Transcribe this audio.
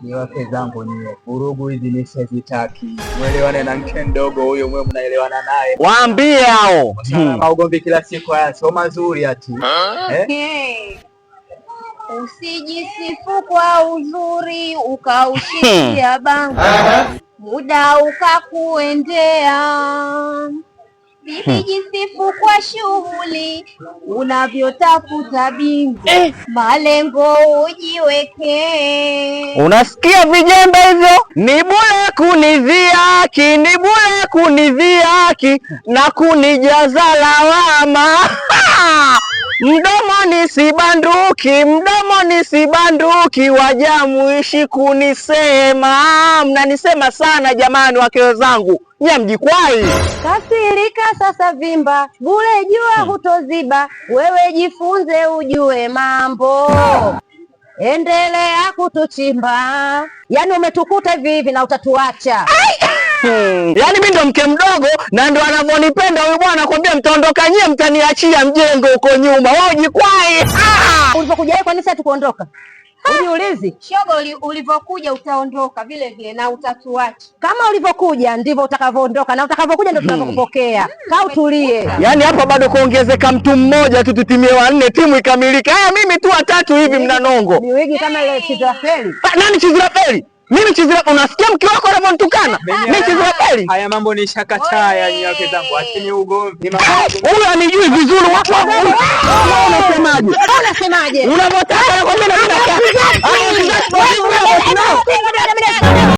Ni wake zangu nyie, vurugu hizi nisizitaki. Mwelewane na mke mdogo huyo, mwe mnaelewana naye. Waambie hao. Maugomvi kila siku haya sio mazuri ati. Usijisifu kwa uzuri ukaushikia banga, muda ukakuendea. Usijisifu kwa shughuli unavyotafuta bingu, malengo ujiwekee. Unasikia vijembe hivyo? Ni bure kunidhihaki, ni bure kunidhihaki na kunijaza lawama. Mdomoni sibanduki, mdomoni sibanduki, waja muishi kunisema. Mnanisema sana jamani, wake wenzangu, nyie mjikwai. Kasirika sasa vimba, bure jua hutoziba, wewe jifunze ujue mambo. Endelea kutuchimba, yaani umetukuta hivi hivi na utatuacha. Yaani mimi ndo mke mdogo na ndo anavyonipenda huyu bwana, nakwambia mtaondoka nyie, mtaniachia mjengo huko nyuma. Wao jikwai. Ulipokuja wewe kwa nini sasa tukuondoka? Ujiulizi. Shoga, ulivyokuja utaondoka vile vile na utatuacha. Kama ulivyokuja ndivyo utakavyoondoka na utakavyokuja ndio tutakupokea. Kaa utulie. Yaani hapa bado kuongezeka mtu mmoja tu tutimie wanne, timu ikamilika. Haya mimi tu watatu hivi mnanongo. Ni wigi kama ile Chizrafeli. Nani Chizrafeli? Mimi Chizrafeli, unasikia mke wako anavyonitukana? Mimi Chizrafeli. Haya mambo ni shakataa ya nyie wake zangu. Acheni ugomvi. Huyu anijui vizuri watu wangu. Unasemaje? Unasemaje? Unavyotaka nakwambia na mimi nataka.